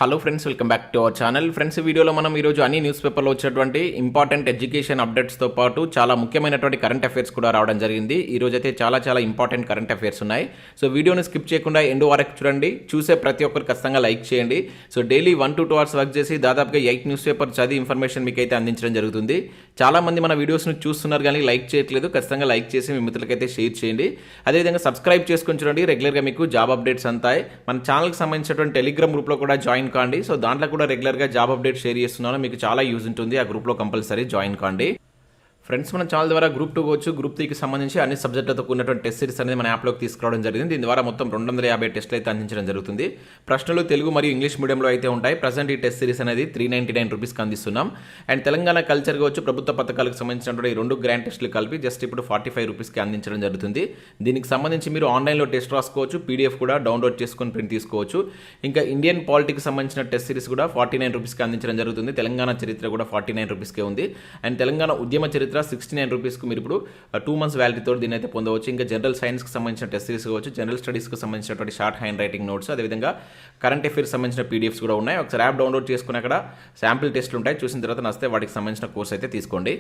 Hello friends, welcome back to our channel. Friends, ఈ వీడియోలో మనం ఈరోజు అన్ని న్యూస్ పేపర్లో వచ్చేటువంటి ఇంపార్టెంట్ ఎడ్యుకేషన్ అప్డేట్స్తో పాటు చాలా ముఖ్యమైనటువంటి కరెంట్ అఫైర్స్ కూడా రావడం జరిగింది. ఈరోజు అయితే చాలా ఇంపార్టెంట్ కరెంట్ అఫైర్స్ ఉన్నాయి. సో వీడియోని స్కిప్ చేయకుండా ఎండ్ వరకు చూడండి. చూసే ప్రతి ఒక్కరు ఖచ్చితంగా లైక్ చేయండి. So daily 1 to 2 hours work చేసి దాదాపుగా 8 న్యూస్ పేపర్ చదివి ఇన్ఫర్మేషన్ మీకు అయితే అందించడం జరుగుతుంది. చాలామంది మన వీడియోస్ను చూస్తున్నారు కానీ లైక్ చేయట్లేదు. ఖచ్చితంగా లైక్ చేసి మీ మిత్రులకైతే షేర్ చేయండి. అదేవిధంగా సబ్స్క్రైబ్ చేసుకొని చూడండి. రెగ్యులర్గా మీకు జాబ్ అప్డేట్స్ అంతాయి. మన ఛానల్కి సంబంధించినటువంటి టెలిగ్రామ్ గ్రూప్లో కూడా జాయిన్ కాండి. సో దాంట్లో కూడా రెగ్యులర్గా జాబ్ అప్డేట్ షేర్ చేస్తున్నాను. మీకు చాలా యూజ్ ఉంటుంది. ఆ గ్రూప్లో కంపల్సరీ జాయిన్ కాండి. ఫ్రెండ్స్, మన ఛానల్ ద్వారా గ్రూప్ 2 వచ్చు, గ్రూప్ 3కి సంబంధించి అన్ని సబ్జెక్టులతో కూడినటువంటి టెస్ట్ సిరీస్ అనేది మన యాప్లోకి తీసుకురావడం జరిగింది. దీని ద్వారా మొత్తం 250 టెస్టులు అయితే అందించడం జరుగుతుంది. ప్రశ్నలు తెలుగు మరియు ఇంగ్లీష్ మీడియంలో అయితే ఉంటాయి. ప్రజెంట్ ఈ టెస్ట్ సిరీస్ అనేది 399 రూపీస్కి అందిస్తున్నాం. అండ్ తెలంగాణ కల్చర్ కావచ్చు, ప్రభుత్వ పథకాలకు సంబంధించినటువంటి 2 గ్రాండ్ టెస్టులు కలిపి జస్ట్ ఇప్పుడు 45 రూపీస్కి అందించడం జరుగుతుంది. దీనికి సంబంధించి మీరు ఆన్లైన్లో టెస్ట్ రాసుకోవచ్చు, పీడిఎఫ్ కూడా డౌన్లోడ్ చేసుకొని ప్రింట్ తీసుకోవచ్చు. ఇంకా ఇండియన్ పాలిటిక్స్ సంబంధించిన టెస్ట్ సిరీస్ కూడా 49 రూపీస్కి అందించడం జరుగుతుంది. తెలంగాణ చరిత్ర కూడా 49 రూపీస్కే ఉంది. అండ్ తెలంగాణ ఉద్యమ చరిత్ర 69 రూపీస్కి మీరు ఇప్పుడు 2 months వ్యాలిటీతో దీని అయితే పొందవచ్చు. ఇంకా జనరల్ సైన్స్కి సంబంధించిన టెస్ట్ సిరీస్ కావచ్చు, జనరల్ స్టడీస్కి సంబంధించినటువంటి షార్ట్ హ్యాండ్ రైటింగ్ నోట్స్, అదేవిధంగా కరెంట్ అఫైర్స్ సంబంధించిన పీడిఎఫ్స్ కూడా ఉన్నాయి. ఒకసారి యాప్ డౌన్లోడ్ చేసుకుని అక్కడ శాంపిల్ టెస్ట్లు ఉంటాయి. చూసిన తర్వాత నచ్చితే వాటికి సంబంధించిన కోర్స్ అయితే తీసుకోండి.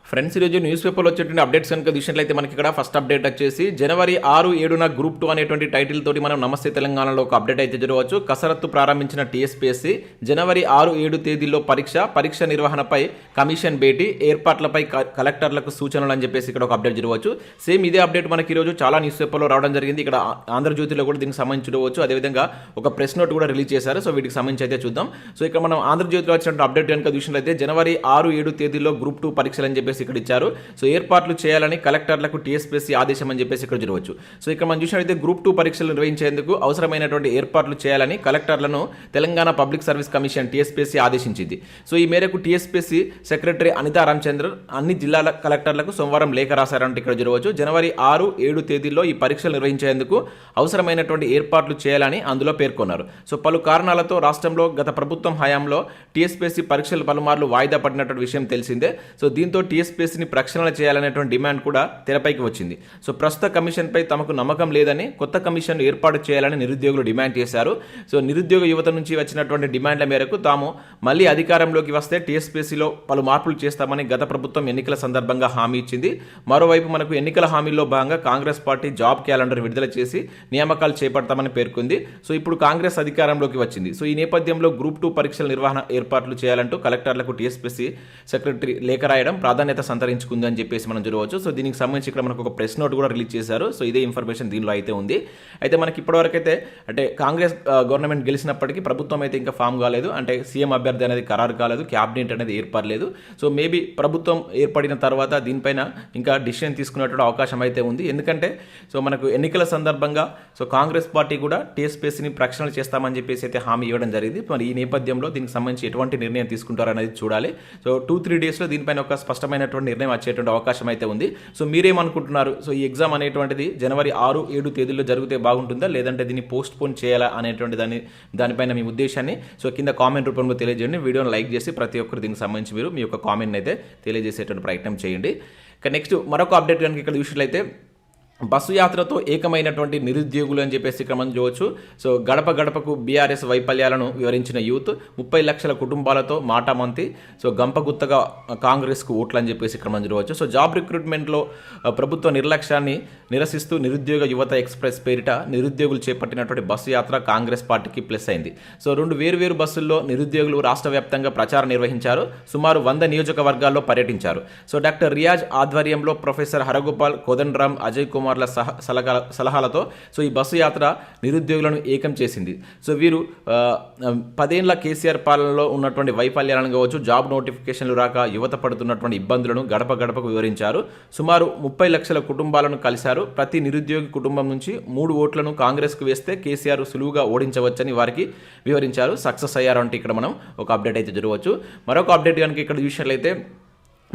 ఫ్రెండ్స్, ఈరోజు న్యూస్ పేపర్లో వచ్చేటువంటి అప్డేట్స్ కనుక చూసినట్లయితే మనకి ఇక్కడ ఫస్ట్ అప్డేట్ వచ్చేసి జనవరి 6-7 గ్రూప్ 2 అనేటువంటి టైటిల్ తోటి మనం నమస్తే తెలంగాణలో ఒక అప్డేట్ అయితే జరగవచ్చు. కసరత్తు ప్రారంభించిన Tspsc జనవరి 6-7 తేదీల్లో పరీక్ష నిర్వహణపై కమిషన్ భేటీ, ఏర్పాట్లపై కలెక్టర్లకు సూచనలు అని చెప్పేసి ఇక్కడ ఒక అప్డేట్ జరగవచ్చు. సేమ్ ఇదే అప్డేట్ మనకి ఈరోజు చాలా న్యూస్ పేపర్లో రావడం జరిగింది. ఇక్కడ ఆంధ్రజ్యోతిలో కూడా దీనికి సంబంధించి చూడవచ్చు. అదేవిధంగా ఒక ప్రెస్ నోట్ కూడా రిలీజ్ చేశారు. సో వీటికి సంబంధించి అయితే చూద్దాం. సో ఇక్కడ మనం ఆంధ్రజ్యోతిలో వచ్చినటువంటి అప్డేట్ కనుక చూసినట్లయితే జనవరి 6-7 తేదీల్లో గ్రూప్ 2 పరీక్షలు అని చెప్పేసి ఇక్కడ ఇచ్చారు. సో ఏర్పాట్లు చేయాలని కలెక్టర్లకు Tspsc ఆదేశం అని చెప్పేసి ఇక్కడ చూడవచ్చు. సో ఇక్కడ మనం చూసినట్లయితే గ్రూప్ 2 పరీక్షలు నిర్వహించేందుకు అవసరమైనటువంటి ఏర్పాట్లు చేయాలని కలెక్టర్లను Telangana public service commission Tspsc ఆదేశించింది. సో ఈ మేరకు Tspsc సెక్రటరీ అనితా రామచంద్రన్ అన్ని జిల్లాల కలెక్టర్లకు సోమవారం లేఖ రాశారంటే ఇక్కడ చూడవచ్చు. జనవరి 6-7 తేదీల్లో ఈ పరీక్షలు నిర్వహించేందుకు అవసరమైనటువంటి ఏర్పాట్లు చేయాలని అందులో పేర్కొన్నారు. సో పలు కారణాలతో రాష్ట్రంలో గత ప్రభుత్వం హయాంలో Tspsc పరీక్షలు పలుమార్లు వాయిదా పడినటువంటి విషయం తెలిసిందే. సో దీంతో Tspscని ప్రక్షాళన చేయాలనేటువంటి డిమాండ్ కూడా తెరపైకి వచ్చింది. సో ప్రస్తుత కమిషన్పై తమకు నమ్మకం లేదని కొత్త కమిషన్ ఏర్పాటు చేయాలని నిరుద్యోగులు డిమాండ్ చేశారు. సో నిరుద్యోగ యువత నుంచి వచ్చినటువంటి డిమాండ్ల మేరకు తాము మళ్ళీ అధికారంలోకి వస్తే Tspscలో పలు మార్పులు చేస్తామని గత ప్రభుత్వం ఎన్నికల సందర్భంగా హామీ ఇచ్చింది. మరోవైపు మనకు ఎన్నికల హామీల్లో భాగంగా కాంగ్రెస్ పార్టీ జాబ్ క్యాలెండర్ విడుదల చేసి నియామకాలు చేపడతామని పేర్కొంది. సో ఇప్పుడు కాంగ్రెస్ అధికారంలోకి వచ్చింది. సో ఈ నేపథ్యంలో గ్రూప్ 2 పరీక్షల నిర్వహణ ఏర్పాట్లు చేయాలంటూ కలెక్టర్లకు Tspsc సెక్రటరీ లేఖ రాయడం ప్రాధాన్యత సంతరించుకుంది అని చెప్పేసి మనం చూడవచ్చు. సో దీనికి సంబంధించి ఇక్కడ మనకు ఒక ప్రెస్ నోట్ కూడా రిలీజ్ చేశారు. సో ఇదే ఇన్ఫర్మేషన్ దీనిలో అయితే ఉంది. అయితే మనకి ఇప్పటివరకు అయితే అంటే కాంగ్రెస్ గవర్నమెంట్ గెలిచినప్పటికీ ప్రభుత్వం అయితే ఇంకా ఫామ్ కాలేదు. అంటే సీఎం అభ్యర్థి అనేది ఖరారు కాలేదు, క్యాబినెట్ అనేది ఏర్పడలేదు. సో మేబీ ప్రభుత్వం ఏర్పడిన తర్వాత దీనిపైన ఇంకా డిసిషన్ తీసుకునేటువంటి అవకాశం అయితే ఉంది. ఎందుకంటే సో మనకు ఎన్నికల సందర్భంగా సో కాంగ్రెస్ పార్టీ కూడా Tspscని ప్రక్షాళన చేస్తామని చెప్పేసి అయితే హామీ ఇవ్వడం జరిగింది. మరి ఈ నేపథ్యంలో దీనికి సంబంధించి ఎటువంటి నిర్ణయం తీసుకుంటారనేది చూడాలి. సో 2-3 డేస్లో దీనిపైన ఒక స్పష్టమైనటువంటి నిర్ణయం వచ్చేటువంటి అవకాశం అయితే ఉంది. సో మీరేమనుకుంటున్నారు? సో ఈ ఎగ్జామ్ అనేటువంటిది జనవరి 6-7 తేదీల్లో జరిగితే బాగుంటుందా, లేదంటే దీన్ని పోస్ట్ పోన్ చేయాలా అనేటువంటి దానిపైన మీ ఉద్దేశాన్ని సో కింద కామెంట్ రూపంలో తెలియజేయండి. వీడియోని లైక్ చేసి ప్రతి ఒక్కరు దీనికి సంబంధించి మీరు మీ యొక్క కామెంట్ని అయితే తెలియజేసేటువంటి ప్రయత్నం చేయండి. ఇక నెక్స్ట్ మరొక అప్డేట్ కనుక ఇక్కడ చూసినట్లయితే బస్సు యాత్రతో ఏకమైనటువంటి నిరుద్యోగులు అని చెప్పేసి ఇక్కడ మనం చూడవచ్చు. సో గడప గడపకు బీఆర్ఎస్ వైఫల్యాలను వివరించిన యూత్ 30 లక్షల కుటుంబాలతో మాటామంతి. సో గంపగుత్తగా కాంగ్రెస్కు ఓట్లు అని చెప్పేసి ఇక్కడ మనం చూడవచ్చు. సో జాబ్ రిక్రూట్మెంట్లో ప్రభుత్వ నిర్లక్ష్యాన్ని నిరసిస్తూ నిరుద్యోగ యువత ఎక్స్ప్రెస్ పేరిట నిరుద్యోగులు చేపట్టినటువంటి బస్సు యాత్ర కాంగ్రెస్ పార్టీకి ప్లస్ అయింది. సో 2 వేర్వేరు బస్సుల్లో నిరుద్యోగులు రాష్ట్ర వ్యాప్తంగా ప్రచారం నిర్వహించారు. సుమారు 100 నియోజకవర్గాల్లో పర్యటించారు. సో డాక్టర్ రియాజ్ ఆధ్వర్యంలో ప్రొఫెసర్ హరగోపాల్, కోదండరామ్, అజయ్ కుమార్ల సలహాలతో సో ఈ బస్సు యాత్ర నిరుద్యోగులను ఏకం చేసింది. సో వీరు 10 ఏళ్ల కేసీఆర్ పాలనలో ఉన్నటువంటి వైఫల్యాలను కావచ్చు, జాబ్ నోటిఫికేషన్లు రాక యువత పడుతున్నటువంటి ఇబ్బందులను గడప గడపకు వివరించారు. సుమారు 30 లక్షల కుటుంబాలను కలిశారు. ప్రతి నిరుద్యోగి కుటుంబం నుంచి 3 ఓట్లను కాంగ్రెస్కు వేస్తే కేసీఆర్ సులువుగా ఓడించవచ్చని వారికి వివరించారు. సక్సెస్ అయ్యారు అంటే ఇక్కడ మనం ఒక అప్డేట్ అయితే జరగవచ్చు. మరొక అప్డేట్ కనుక ఇక్కడ చూసినట్లయితే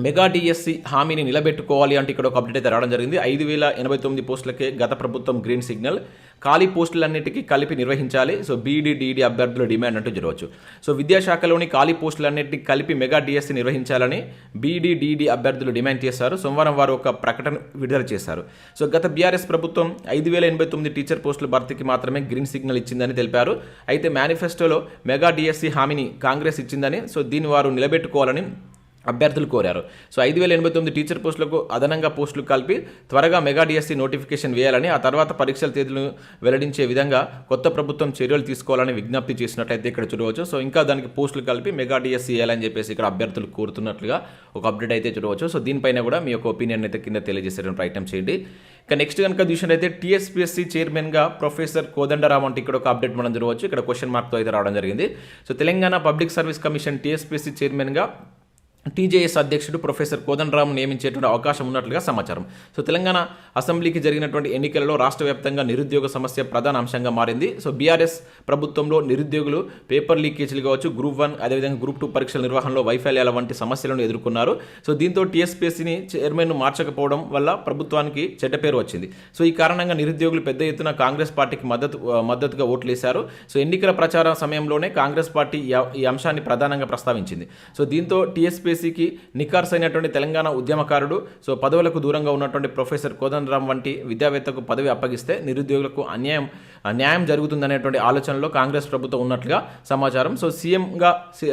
మెగా డిఎస్సి హామీని నిలబెట్టుకోవాలి అంటే ఇక్కడ ఒక అప్డేట్ అయితే రావడం జరిగింది. 5,089 పోస్టులకే గత ప్రభుత్వం గ్రీన్ సిగ్నల్. ఖాళీ పోస్టులన్నిటికీ కలిపి నిర్వహించాలి. సో బీఈడీ డిఈడీ అభ్యర్థుల డిమాండ్ అంటూ జరగవచ్చు. సో విద్యాశాఖలోని ఖాళీ పోస్టులన్నిటికీ కలిపి మెగా డిఎస్సి నిర్వహించాలని బీఈడీ డిఈడీ అభ్యర్థులు డిమాండ్ చేశారు. సోమవారం వారు ఒక ప్రకటన విడుదల చేశారు. సో గత బీఆర్ఎస్ ప్రభుత్వం 5,089 టీచర్ పోస్టుల భర్తీకి మాత్రమే గ్రీన్ సిగ్నల్ ఇచ్చిందని తెలిపారు. అయితే మేనిఫెస్టోలో మెగా డిఎస్సి హామీని కాంగ్రెస్ ఇచ్చిందని, సో దీన్ని వారు నిలబెట్టుకోవాలని అభ్యర్థులు కోరారు. సో 5,089 టీచర్ పోస్టులకు అదనంగా పోస్టులు కలిపి త్వరగా మెగా డిఎస్సి నోటిఫికేషన్ వేయాలని, ఆ తర్వాత పరీక్షల తేదీలను వెల్లడించే విధంగా కొత్త ప్రభుత్వం చర్యలు తీసుకోవాలని విజ్ఞప్తి చేసినట్లయితే ఇక్కడ చూడవచ్చు. సో ఇంకా దానికి పోస్టులు కలిపి మెగా డిఎస్సి వేయాలని చెప్పేసి ఇక్కడ అభ్యర్థులు కోరుతున్నట్లుగా ఒక అప్డేట్ అయితే చూడవచ్చు. సో దీనిపైన కూడా మీ యొక్క ఒపీనియన్ అయితే కింద తెలియజేసే ప్రయత్నం చేయండి. ఇక నెక్స్ట్ కనుక చూసినట్లయితే టీఎస్పీఎస్సీ చైర్మన్గా ప్రొఫెసర్ కోదండరామ్ అంటే ఇక్కడ ఒక అప్డేట్ మనం చూడవచ్చు. ఇక్కడ క్వశ్చన్ మార్క్తో అయితే రావడం జరిగింది. So Telangana public service commission TSPSC చైర్మన్గా టీజేఎస్ అధ్యక్షుడు ప్రొఫెసర్ కోదండరామ్ నియమించేటువంటి అవకాశం ఉన్నట్లుగా సమాచారం. సో తెలంగాణ అసెంబ్లీకి జరిగినటువంటి ఎన్నికలలో రాష్ట్ర వ్యాప్తంగా నిరుద్యోగ సమస్య ప్రధాన అంశంగా మారింది. సో బీఆర్ఎస్ ప్రభుత్వంలో నిరుద్యోగులు పేపర్ లీకేజీలు కావచ్చు, గ్రూప్ 1 అదేవిధంగా గ్రూప్ 2 పరీక్షల నిర్వహణలో వైఫల్యాల వంటి సమస్యలను ఎదుర్కొన్నారు. సో దీంతో టీఎస్పీఎస్సీని చైర్మన్ను మార్చకపోవడం వల్ల ప్రభుత్వానికి చెడ్డ పేరు వచ్చింది. సో ఈ కారణంగా నిరుద్యోగులు పెద్ద ఎత్తున కాంగ్రెస్ పార్టీకి మద్దతుగా ఓట్లేశారు. సో ఎన్నికల ప్రచార సమయంలోనే కాంగ్రెస్ పార్టీ ఈ అంశాన్ని ప్రధానంగా ప్రస్తావించింది. సో దీంతో టీఎస్పీఎస్సీకి నికార్స్ అయినటువంటి తెలంగాణ ఉద్యమకారుడు, సో పదవులకు దూరంగా ఉన్నటువంటి ప్రొఫెసర్ కోదండరామ్ వంటి విద్యావేత్తకు పదవి అప్పగిస్తే నిరుద్యోగులకు న్యాయం జరుగుతుందనేటువంటి ఆలోచనలో కాంగ్రెస్ ప్రభుత్వం ఉన్నట్లుగా సమాచారం. సో సీఎంగా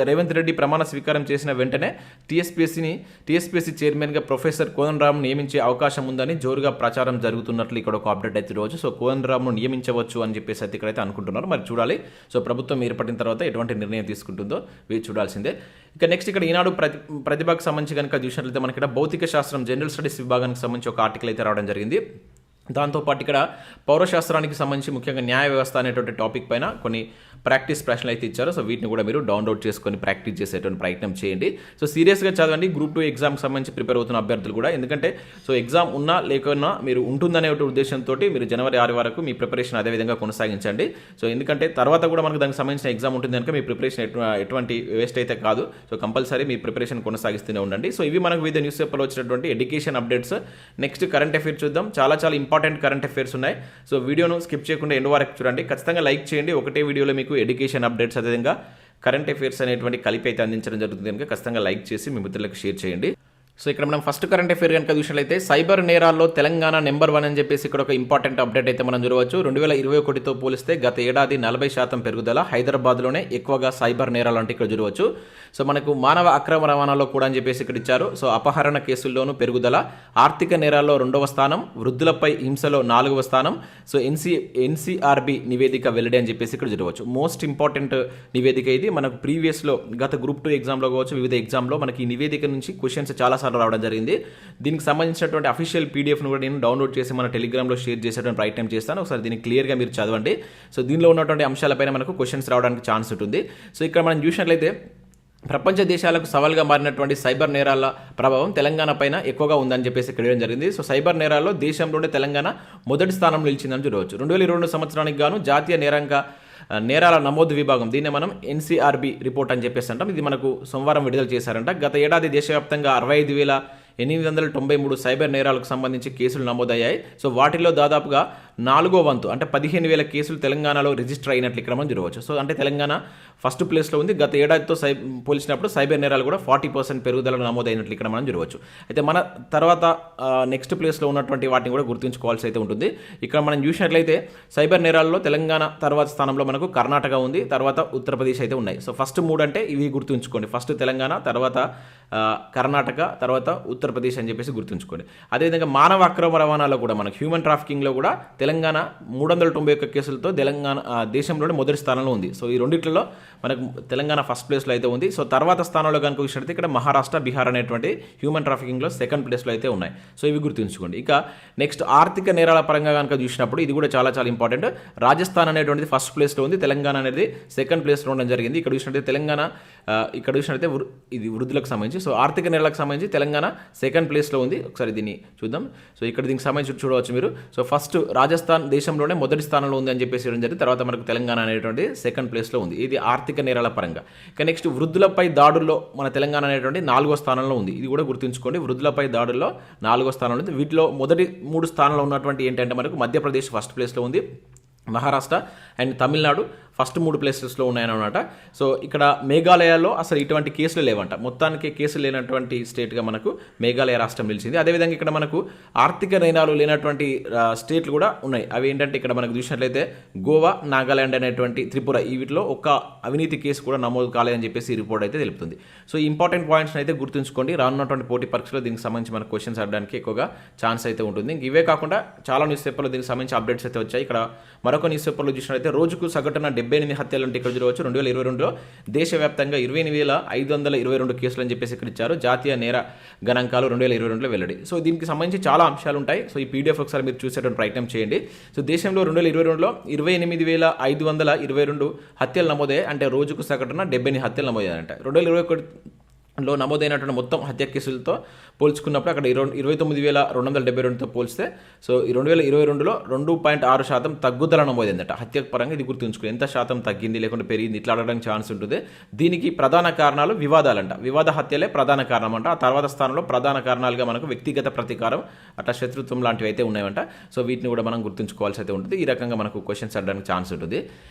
రేవంత్ రెడ్డి ప్రమాణ స్వీకారం చేసిన వెంటనే టీఎస్పీఎస్సీ చైర్మన్గా ప్రొఫెసర్ కోదండరామ్ నియమించే అవకాశం ఉందని జోరుగా ప్రచారం జరుగుతున్నట్లు ఇక్కడ ఒక అప్డేట్ అయితే రోజు. సో కోదండరామ్ను నియమించవచ్చు అని చెప్పేసి అయితే ఇక్కడైతే అనుకుంటున్నారు. మరి చూడాలి. సో ప్రభుత్వం ఏర్పడిన తర్వాత ఎటువంటి నిర్ణయం తీసుకుంటుందో వీరు చూడాల్సిందే. ఇక నెక్స్ట్ ఇక్కడ ఈనాడు ప్రతిభకు సంబంధించి కనుక చూసినట్లయితే మనకి ఇక్కడ భౌతిక శాస్త్రం జనరల్ స్టడీస్ విభాగానికి సంబంధించి ఒక ఆర్టికల్ అయితే రావడం జరిగింది. దాంతోపాటు ఇక్కడ పౌరశాస్త్రానికి సంబంధించి ముఖ్యంగా న్యాయ వ్యవస్థ అనేటువంటి టాపిక్ పైన కొన్ని ప్రాక్టీస్ ప్రశ్నలు అయితే ఇచ్చారు. సో వీటిని కూడా మీరు డౌన్లోడ్ చేసుకొని ప్రాక్టీస్ చేసేటువంటి ప్రయత్నం చేయండి. సో సీరియస్గా చదవండి గ్రూప్ 2 ఎగ్జామ్కి సంబంధించి ప్రిపేర్ అవుతున్న అభ్యర్థులు కూడా. ఎందుకంటే సో ఎగ్జామ్ ఉన్నా లేకున్నా మీరు ఉంటుందనే ఉద్దేశంతో మీరు జనవరి 6 వరకు మీ ప్రిపరేషన్ అదేవిధంగా కొనసాగించండి. సో ఎందుకంటే తర్వాత కూడా మనకు దానికి సంబంధించిన ఎగ్జామ్ ఉంటుంది కనుక మీ ప్రిపరేషన్ ఎటువంటి వేస్ట్ అయితే కాదు. సో కంపల్సరీ మీ ప్రిపరేషన్ కొనసాగిస్తూనే ఉండండి. సో ఇవి మనకు వివిధ న్యూస్ పేపర్లో వచ్చినటువంటి education updates. Next current affairs చూద్దాం. చాలా ఇంపార్టెంట్ కరెంట్ అఫైర్స్ ఉన్నాయి. సో వీడియోను స్కిప్ చేయకుండా ఎండ్ వరకు చూడండి. ఖచ్చితంగా లైక్ చేయండి. ఒకటే వీడియోలో మీకు ఎడ్యుకేషన్ అప్డేట్స్ అదేవిధంగా కరెంట్ అఫైర్స్ అనేటువంటి కలిపి అయితే అందించడం జరుగుతుంది కనుక ఖచ్చితంగా లైక్ చేసి మీ మిత్రులకు షేర్ చేయండి. సో ఇక్కడ మనం ఫస్ట్ కరెంట్ అఫైర్ కనుక చూసినట్లయితే సైబర్ నేరాల్లో తెలంగాణ నెంబర్ 1 అని చెప్పేసి ఇక్కడ ఒక ఇంపార్టెంట్ అప్డేట్ అయితే మనం చూడవచ్చు. 2021తో పోలిస్తే గత ఏడాది 40% పెరుగుదల. హైదరాబాద్లోనే ఎక్కువగా సైబర్ నేరాలు అంటే ఇక్కడ చూడవచ్చు. సో మనకు మానవ అక్రమ రవాణాలో కూడా అని చెప్పేసి ఇక్కడ ఇచ్చారు. సో అపహరణ కేసుల్లోనూ పెరుగుదల. ఆర్థిక నేరాల్లో 2వ స్థానం. వృద్ధులపై హింసలో 4వ స్థానం. సో ఎన్సీఆర్బీ నివేదిక వెల్లడి అని చెప్పేసి ఇక్కడ చూడవచ్చు. మోస్ట్ ఇంపార్టెంట్ నివేదిక ఇది. మనకు ప్రీవియస్లో గత గ్రూప్ 2 ఎగ్జామ్లో కావచ్చు, వివిధ ఎగ్జామ్లో మనకి ఈ నివేదిక నుంచి క్వశ్చన్స్ చాలా రావడం జరిగింది. దీనికి సంబంధించినటువంటి అఫీషియల్ పీడిఎఫ్ను కూడా నేను డౌన్లోడ్ చేసి మన టెలిగ్రామ్లో షేర్ చేసేటువంటి ప్రయత్నం చేస్తాను. ఒకసారి దీన్ని క్లియర్గా మీరు చదవండి. సో దీనిలో ఉన్నటువంటి అంశాలపైన మనకు క్వశ్చన్స్ రావడానికి ఛాన్స్ ఉంటుంది. సో ఇక్కడ మనం చూసినట్లయితే ప్రపంచ దేశాలకు సవాల్గా మారినటువంటి సైబర్ నేరాల ప్రభావం తెలంగాణ పైన ఎక్కువగా ఉందని చెప్పేసి ఇక్కడ జరిగింది. సో సైబర్ నేరాల్లో దేశంలోనే తెలంగాణ మొదటి స్థానంలో నిలిచిందని చూడవచ్చు. 2022 సంవత్సరానికి గాను జాతీయ నేరాల నమోదు విభాగం, దీన్ని మనం ఎన్సీఆర్బీ రిపోర్ట్ అని చెప్పేసి అంటాం. ఇది మనకు సోమవారం విడుదల చేశారంట. గత ఏడాది దేశవ్యాప్తంగా 65,893 సైబర్ నేరాలకు సంబంధించి కేసులు నమోదయ్యాయి. సో వాటిలో దాదాపుగా 4వ వంతు అంటే 15,000 కేసులు తెలంగాణలో రిజిస్టర్ అయినట్లు ఇక్కడ మనం చూడవచ్చు. సో అంటే తెలంగాణ ఫస్ట్ ప్లేస్లో ఉంది. గత ఏడాదితో పోల్చినప్పుడు సైబర్ నేరాలు కూడా 40% పెరుగుదల నమోదైనట్లు ఇక్కడ మనం చూడవచ్చు. అయితే మన తర్వాత నెక్స్ట్ ప్లేస్లో ఉన్నటువంటి వాటిని కూడా గుర్తుంచుకోవాల్సి అయితే ఉంటుంది. ఇక్కడ మనం చూసినట్లయితే సైబర్ నేరాల్లో తెలంగాణ తర్వాత స్థానంలో మనకు కర్ణాటక ఉంది, తర్వాత ఉత్తరప్రదేశ్ అయితే ఉన్నాయి. సో ఫస్ట్ 3 అంటే ఇవి గుర్తుంచుకోండి. ఫస్ట్ తెలంగాణ, తర్వాత కర్ణాటక, తర్వాత ఉత్తరప్రదేశ్ అని చెప్పేసి గుర్తుంచుకోండి. అదేవిధంగా మానవ అక్రమ రవాణాలో కూడా మనకు హ్యూమన్ ట్రాఫికింగ్లో కూడా తెలంగాణ 391 కేసులతో తెలంగాణ దేశంలోనే మొదటి స్థానంలో ఉంది. సో ఈ రెండిట్లలో మనకు తెలంగాణ ఫస్ట్ ప్లేస్లో అయితే ఉంది. సో తర్వాత స్థానంలో కనుక చూసినట్లయితే ఇక్కడ మహారాష్ట్ర, బీహార్ అనేటువంటి హ్యూమన్ ట్రాఫికింగ్లో సెకండ్ ప్లేస్లో అయితే ఉన్నాయి. సో ఇవి గుర్తుంచుకోండి. ఇక నెక్స్ట్ ఆర్థిక నేరాల పరంగా కనుక చూసినప్పుడు ఇది కూడా చాలా ఇంపార్టెంట్. రాజస్థాన్ అనేటువంటిది ఫస్ట్ ప్లేస్లో ఉంది, తెలంగాణ అనేది సెకండ్ ప్లేస్లో ఉండడం జరిగింది. ఇక్కడ చూసినట్లయితే తెలంగాణ ఇక్కడ చూసినట్లయితే ఇది వృద్ధులకు సంబంధించి. సో ఆర్థిక నేరాలకు సంబంధించి తెలంగాణ సెకండ్ ప్లేస్లో ఉంది. ఒకసారి దీన్ని చూద్దాం. సో ఇక్కడ దీనికి సంబంధించి చూడవచ్చు మీరు. సో ఫస్ట్ రాజస్థాన్ దేశంలోనే మొదటి స్థానంలో ఉంది అని చెప్పేసి జరిగింది. తర్వాత మనకు తెలంగాణ అనేటువంటి సెకండ్ ప్లేస్లో ఉంది. ఇది ఆర్థిక నేరాల పరంగా. ఇక నెక్స్ట్ వృద్ధులపై దాడుల్లో మన తెలంగాణ అనేటువంటి 4వ స్థానంలో ఉంది. ఇది కూడా గుర్తుంచుకోండి. వృద్ధులపై దాడుల్లో 4వ స్థానంలో ఉంది. వీటిలో మొదటి 3 స్థానంలో ఉన్నటువంటి ఏంటంటే మనకు మధ్యప్రదేశ్ ఫస్ట్ ప్లేస్లో ఉంది, మహారాష్ట్ర అండ్ తమిళనాడు ఫస్ట్ 3 ప్లేసెస్లో ఉన్నాయన్నమాట. సో ఇక్కడ మేఘాలయలో అసలు ఇటువంటి కేసులు లేవంట. మొత్తానికి కేసులు లేనటువంటి స్టేట్గా మనకు మేఘాలయ రాష్ట్రం నిలిచింది. అదేవిధంగా ఇక్కడ మనకు ఆర్థిక నేరాలు లేనటువంటి స్టేట్లు కూడా ఉన్నాయి. అవి ఏంటంటే ఇక్కడ మనకు చూసినట్లయితే గోవా, నాగాలాండ్ అనేటువంటి త్రిపుర, ఈ వీటిలో ఒక్క అవినీతి కేసు కూడా నమోదు కాలేదని చెప్పేసి ఈ రిపోర్ట్ అయితే తెలుపుతుంది. సో ఇంపార్టెంట్ పాయింట్స్ అయితే గుర్తుంచుకోండి. రానున్నటువంటి పోటీ పరీక్షలో దీనికి సంబంధించి మనకు క్వశ్చన్స్ అడడానికి ఎక్కువగా ఛాన్స్ అయితే ఉంటుంది. ఇవే కాకుండా చాలా న్యూస్ పేపర్లో దీనికి సంబంధించి అప్డేట్స్ అయితే వచ్చాయి. ఇక్కడ మరొక న్యూస్ పేపర్లో చూసినట్లయితే రోజుకు సగటున 78 హత్యలు అంటే ఇక్కడ చూడవచ్చు. 2022లో దేశవ్యాప్తంగా 28,522 కేసులు అని చెప్పేసి ఇక్కడ ఇచ్చారు. జాతీయ నేర గణాంకాలు 2022లో వెల్లడి. సో దీనికి సంబంధించి చాలా అంశాలు ఉంటాయి. సో ఈ పీడిఎఫ్ ఒకసారి మీరు చూసేటువంటి ప్రయత్నం చేయండి. సో దేశంలో 2022లో 28,522 హత్యలు నమోదయ్యాయి. అంటే రోజుకు సగటున 78 హత్యలు నమోదయ్యాయంట. 2021లో నమోదైనటువంటి మొత్తం హత్య కేసులతో పోల్చుకున్నప్పుడు అక్కడ 29,272తో పోల్స్తే సో ఈ 2022లో 2.6% తగ్గుదల నమోదైందట హత్య పరంగా. ఇది గుర్తుంచుకుని ఎంత శాతం తగ్గింది లేకుంటే పెరిగింది ఇట్లా అడగడానికి ఛాన్స్ ఉంటుంది. దీనికి ప్రధాన కారణాలు వివాదాలంట. వివాద హత్యలే ప్రధాన కారణం అంట. ఆ తర్వాత స్థానంలో ప్రధాన కారణాలుగా మనకు వ్యక్తిగత ప్రతీకారం, అట్లా శత్రుత్వం లాంటివి అయితే ఉన్నాయంట. సో వీటిని కూడా మనం గుర్తుంచుకోవాల్సి అయితే ఉంటుంది. ఈ రకంగా మనకు క్వశ్చన్స్ అడడానికి ఛాన్స్ ఉంటుంది.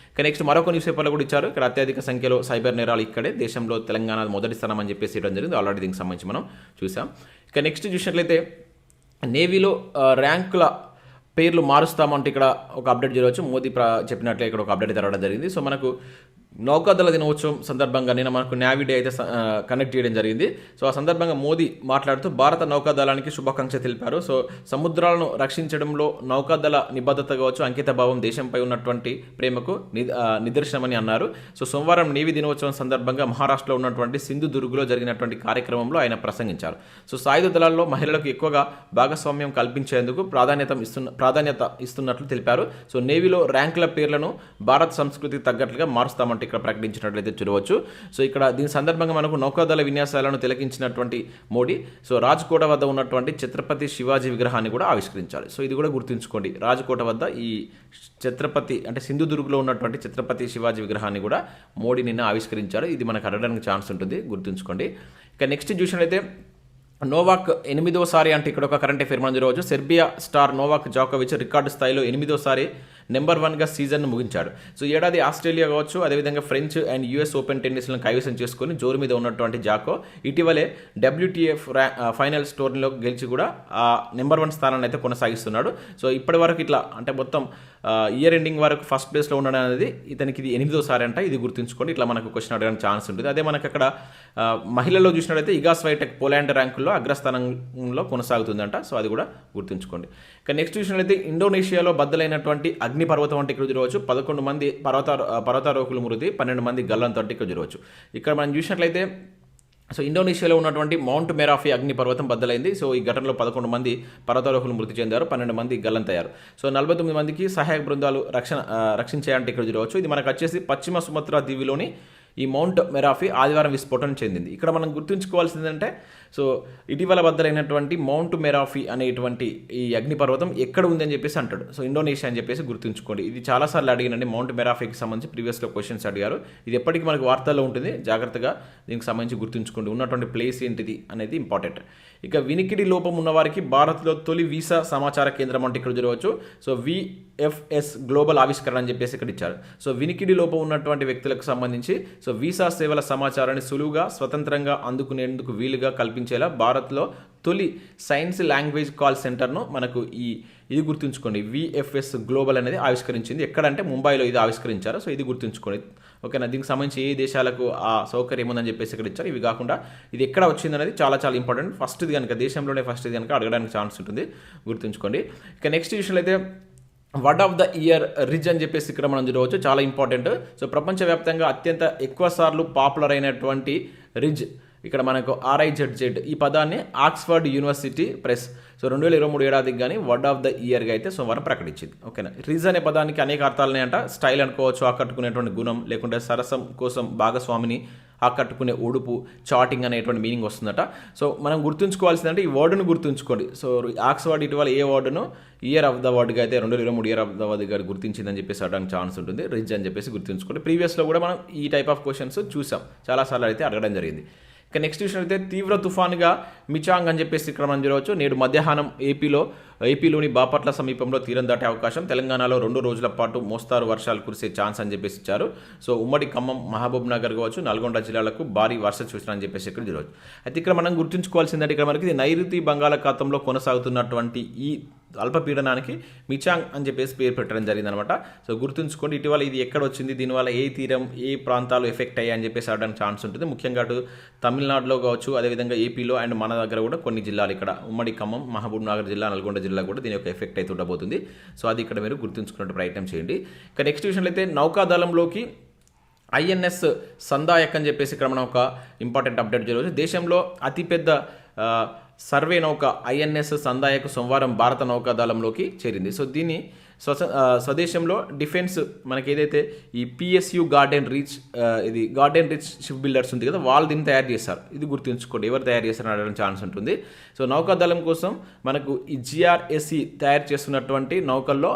నెక్స్ట్ మరొక న్యూస్ పేపర్లో కూడా ఇచ్చారు. ఇక్కడ అత్యధిక సంఖ్యలో సైబర్ నేరాలు ఇక్కడే, దేశంలో తెలంగాణ మొదటి స్థానం అని చెప్పేసి ఇవ్వడం జరిగింది. ఆల్రెడీ దీనికి సంబంధించి మనం చూసాం. ఇక నెక్స్ట్ చూసినట్లయితే నేవీలో ర్యాంకుల పేర్లు మారుస్తామంటే ఇక్కడ ఒక అప్డేట్ జరగవచ్చు. మోదీ చెప్పినట్లే ఇక్కడ ఒక అప్డేట్ జరగడం జరిగింది. సో మనకు నౌకాదళ దినోత్సవం సందర్భంగా నేను మనకు నేవీ డే అయితే కనెక్ట్ చేయడం జరిగింది. సో ఆ సందర్భంగా మోదీ మాట్లాడుతూ భారత నౌకాదళానికి శుభాకాంక్ష తెలిపారు. సో సముద్రాలను రక్షించడంలో నౌకాదళ నిబద్ధత కావచ్చు, అంకిత భావం దేశంపై ఉన్నటువంటి ప్రేమకు నిదర్శనమని అన్నారు. సో సోమవారం నేవీ దినోత్సవం సందర్భంగా మహారాష్ట్రలో ఉన్నటువంటి సింధుదుర్గ్లో జరిగినటువంటి కార్యక్రమంలో ఆయన ప్రసంగించారు. సో సాయుధ దళాల్లో మహిళలకు ఎక్కువగా భాగస్వామ్యం కల్పించేందుకు ప్రాధాన్యత ఇస్తున్నట్లు తెలిపారు. సో నేవీలో ర్యాంకుల పేర్లను భారత సంస్కృతికి తగ్గట్లుగా మారుస్తామంటే ఇక్కడ ప్రకటించినట్లయితే చూడవచ్చు. సో ఇక్కడ దీని సందర్భంగా మనకు నౌకాదళ విన్యాసాలను తిలకించినటువంటి మోడీ సో రాజ్కోట వద్ద ఉన్నటువంటి ఛత్రపతి శివాజీ విగ్రహాన్ని కూడా ఆవిష్కరించారు. సో ఇది కూడా గుర్తుంచుకోండి. రాజ్కోట వద్ద ఈ ఛత్రపతి అంటే సింధుదుర్గ్లో ఉన్నటువంటి ఛత్రపతి శివాజీ విగ్రహాన్ని కూడా మోడీ నిన్న ఆవిష్కరించారు. ఇది మనకు అడగడానికి ఛాన్స్ ఉంటుంది, గుర్తుంచుకోండి. ఇక నెక్స్ట్ చూసినట్లయితే నోవాక్ 8వసారి అంటే ఇక్కడ ఒక కరెంట్ అఫైర్ మనం చూడవచ్చు. సెర్బియా స్టార్ నోవాక్ జోకోవిచ్ రికార్డు స్థాయిలో 8వసారి నెంబర్ 1గా సీజన్ను ముగించాడు. సో ఏడాది ఆస్ట్రేలియా కావచ్చు, అదేవిధంగా ఫ్రెంచ్ అండ్ యూఎస్ ఓపెన్ టెన్నిస్లను కైవసం చేసుకుని జోరు మీద ఉన్నటువంటి జాకో ఇటీవలే WTF ఫైనల్స్ టోర్నీలో గెలిచి కూడా ఆ నెంబర్ 1 స్థానాన్ని అయితే కొనసాగిస్తున్నాడు. సో ఇప్పటి వరకు ఇట్లా అంటే మొత్తం ఇయర్ ఎండింగ్ వరకు ఫస్ట్ ప్లేస్లో ఉండడం అనేది ఇతనికి ఇది 8వసారి అంట. ఇది గుర్తుంచుకోండి. ఇట్లా మనకు క్వశ్చన్ అడగడానికి ఛాన్స్ ఉంటుంది. అదే మనకు అక్కడ మహిళల్లో చూసినట్లయితే ఇగా స్వైటెక్ పోలాండ్ ర్యాంకుల్లో అగ్రస్థానంలో కొనసాగుతుందంట. సో అది కూడా గుర్తుంచుకోండి. ఇక నెక్స్ట్ చూసినట్లయితే ఇండోనేషియాలో బద్దలైనటువంటి అగ్నిపర్వతం అంటే ఇక్కడ చూడవచ్చు. 11 మంది పర్వతారోహకులు మృతి, 12 మంది గల్లంతో అంటే ఇక్కడ చూడవచ్చు. ఇక్కడ మనం చూసినట్లయితే సో ఇండోనేషియాలో ఉన్నటువంటి మౌంట్ మెరాఫీ అగ్నిపర్వతం బద్దలైంది. సో ఈ ఘటనలో 11 మంది పర్వతారోహులు మృతి చెందారు, 12 మంది గల్లంతయ్యారు. సో 49 మందికి సహాయక బృందాలు రక్షించాయంటే ఇక్కడ చూడవచ్చు. ఇది మనకు వచ్చేసి పశ్చిమ సుమత్రా దీవిలోని ఈ మౌంట్ మెరాఫీ ఆదివారం విస్ఫోటనం చెందింది. ఇక్కడ మనం గుర్తుంచుకోవాల్సింది అంటే సో ఇటీవల బద్దలైనటువంటి మౌంట్ మెరాఫీ అనేటువంటి ఈ అగ్నిపర్వతం ఎక్కడ ఉందని చెప్పేసి అంటాడు. సో ఇండోనేషియా అని చెప్పేసి గుర్తుంచుకోండి. ఇది చాలాసార్లు అడిగినండి. మౌంట్ మెరాఫీకి సంబంధించి ప్రీవియస్లో క్వశ్చన్స్ అడిగారు. ఇది ఎప్పటికీ మనకు వార్తల్లో ఉంటుంది. జాగ్రత్తగా దీనికి సంబంధించి గుర్తుంచుకోండి. ఉన్నటువంటి ప్లేస్ ఏంటిది అనేది ఇంపార్టెంట్. ఇక వినికిడి లోపం ఉన్నవారికి భారత్లో తొలి వీసా సమాచార కేంద్రం అంటే ఇక్కడ చూడవచ్చు. సో VFS గ్లోబల్ ఆవిష్కరణ అని చెప్పేసి ఇక్కడ ఇచ్చారు. సో వినికిడి లోపం ఉన్నటువంటి వ్యక్తులకు సంబంధించి సో వీసా సేవల సమాచారాన్ని సులువుగా స్వతంత్రంగా అందుకునేందుకు వీలుగా కల్పించేలా భారత్లో తొలి సైన్స్ లాంగ్వేజ్ కాల్ సెంటర్ను మనకు ఇది గుర్తుంచుకోండి. VFS గ్లోబల్ అనేది ఆవిష్కరించింది. ఎక్కడంటే ముంబైలో ఇది ఆవిష్కరించారు. సో ఇది గుర్తుంచుకోండి. ఓకేనా. దీనికి సంబంధించి ఏ దేశాలకు ఆ సౌకర్యం ఉందని చెప్పేసి ఇక్కడ ఇచ్చారు. ఇవి కాకుండా ఇది ఎక్కడ వచ్చింది అనేది చాలా చాలా ఇంపార్టెంట్. ఫస్ట్ది కనుక దేశంలోనే ఫస్ట్ది కనుక అడగడానికి ఛాన్స్ ఉంటుంది, గుర్తుంచుకోండి. ఇక నెక్స్ట్ విషయంలో అయితే word of the year Ritz అని చెప్పేసి ఇక్కడ మనం చూడవచ్చు. చాలా ఇంపార్టెంట్. సో ప్రపంచవ్యాప్తంగా అత్యంత ఎక్కువ సార్లు పాపులర్ అయినటువంటి రిజ్ ఇక్కడ మనకు RIZZ ఈ పదాన్ని ఆక్స్ఫర్డ్ యూనివర్సిటీ ప్రెస్ సో 2023 ఏడాదికి కానీ వర్డ్ ఆఫ్ ద ఇయర్గా అయితే సోమవారం ప్రకటించింది. ఓకేనా. రిజ్ అనే పదానికి అనేక అర్థాలు ఉన్నాయంట. స్టైల్ అనుకోవచ్చు, ఆకట్టుకునేటువంటి గుణం, లేకుంటే సరసం కోసం భాగస్వామిని ఆకట్టుకునే ఉడుపు, చాటింగ్ అనేటువంటి మీనింగ్ వస్తుందట. సో మనం గుర్తుంచుకోవాల్సిందంటే ఈ వర్డ్ను గుర్తుంచుకోండి. సో ఆక్స్ఫర్డ్ ఇటీవల ఏ వర్డును ఇయర్ ఆఫ్ ద వర్డ్గా అయితే 2023 ఇయర్ ఆఫ్ ద వర్డ్గా గుర్తించిందని చెప్పేసి అడగడానికి ఛాన్స్ ఉంటుంది. రిజ్ అని చెప్పేసి గుర్తుంచుకోండి. ప్రీవియస్లో కూడా మనం ఈ టైప్ ఆఫ్ క్వశ్చన్స్ చూసాం, చాలాసార్లు అయితే అడగడం జరిగింది. ఇక నెక్స్ట్ విషయం అయితే తీవ్ర తుఫానుగా మిచాంగ్ అని చెప్పేసి ఇక్కడ మనం చూడవచ్చు. నేడు మధ్యాహ్నం ఏపీలోని బాపట్ల సమీపంలో తీరం దాటే అవకాశం, తెలంగాణలో 2 రోజుల పాటు మోస్తారు వర్షాలు కురిసే ఛాన్స్ అని చెప్పేసి ఇచ్చారు. సో ఉమ్మడి ఖమ్మం, మహబూబ్ నగర్ కావచ్చు, నల్గొండ జిల్లాలకు భారీ వర్ష సూచన అని చెప్పేసి ఇక్కడ చూడవచ్చు. అయితే ఇక్కడ మనం గుర్తుంచుకోవాల్సిందంటే ఇక్కడ మనకి నైరుతి బంగాళాఖాతంలో కొనసాగుతున్నటువంటి ఈ అల్పపీడనానికి మిచాంగ్ అని చెప్పేసి పేరు పెట్టడం జరిగిందనమాట. సో గుర్తుంచుకోండి, ఇటీవల ఇది ఎక్కడ వచ్చింది, దీనివల్ల ఏ తీరం ఏ ప్రాంతాలు ఎఫెక్ట్ అయ్యాయి అని చెప్పేసి ఆడడానికి ఛాన్స్ ఉంటుంది. ముఖ్యంగా అటు తమిళనాడులో కావచ్చు, అదేవిధంగా ఏపీలో అండ్ మన దగ్గర కూడా కొన్ని జిల్లాలు, ఇక్కడ ఉమ్మడి ఖమ్మం, మహబూబ్ నగర్ జిల్లా, నల్గొండ జిల్లా కూడా దీని యొక్క ఎఫెక్ట్ అయితే ఉండబోతుంది. సో అది ఇక్కడ మీరు గుర్తుంచుకున్నట్టు ప్రయత్నం చేయండి. ఇక నెక్స్ట్ విషయంలో అయితే నౌకాదళంలోకి ఐఎన్ఎస్ సందాయక్ అని చెప్పేసి ఇక్కడ మనం ఒక ఇంపార్టెంట్ అప్డేట్ చేయవచ్చు. దేశంలో అతిపెద్ద సర్వే నౌక ఐఎన్ఎస్ సందాయక్ సోమవారం భారత నౌకాదళంలోకి చేరింది. సో దీన్ని స్వదేశంలో డిఫెన్స్ మనకి ఏదైతే ఈ PSU Garden Reach Ship Builders ఉంది కదా, వాళ్ళు దీన్ని తయారు చేస్తారు. ఇది గుర్తుంచుకోండి, ఎవరు తయారు చేస్తారని అడగడానికి ఛాన్స్ ఉంటుంది. సో నౌకాదళం కోసం మనకు ఈ జిఆర్ఎస్సి తయారు చేస్తున్నటువంటి నౌకల్లో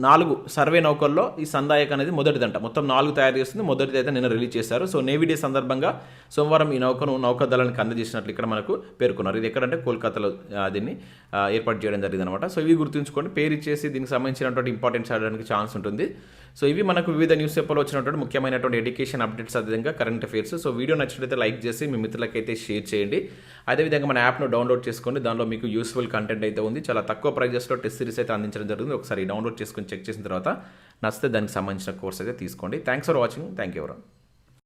4 సర్వే నౌకల్లో ఈ సందాయక్ అనేది మొదటిదంట. మొత్తం 4 తయారు చేస్తుంది. మొదటిది అయితే నిన్న రిలీజ్ చేశారు. సో నేవీ డే సందర్భంగా సోమవారం ఈ నౌకను నౌకాదళానికి అందజేసినట్లు ఇక్కడ మనకు పేర్కొన్నారు. ఇది ఎక్కడంటే కోల్కతాలో దీన్ని ఏర్పాటు చేయడం జరిగింది అనమాట. సో ఇవి గుర్తుంచుకోండి, పేరు ఇచ్చేసి దీనికి సంబంధించినటువంటి ఇంపార్టెన్స్ అడగడానికి ఛాన్స్ ఉంటుంది. సో ఇవి మనకు వివిధ న్యూస్ పేపర్లో వచ్చినటువంటి ముఖ్యమైనటువంటి ఎడ్యుకేషన్ అప్డేట్స్, అదేవిధంగా కరెంట్ అఫైర్స్. సో వీడియో నచ్చినట్లయితే లైక్ చేసి మీ మిత్రులకైతే షేర్ చేయండి. అదేవిధంగా మన యాప్ను డౌన్లోడ్ చేసుకోండి. దానిలో మీకు యూస్ఫుల్ కంటెంట్ అయితే ఉంది. చాలా తక్కువ ప్రైజెస్లో టెస్ట్ సిరీస్ అయితే అందించడం జరుగుతుంది. ఒకసారి డౌన్లోడ్ చేసుకొని చెక్ చేసిన తర్వాత నచ్చితే దానికి సంబంధించిన కోర్స్ అయితే తీసుకోండి. Thanks for watching. Thank you ఎవరన్.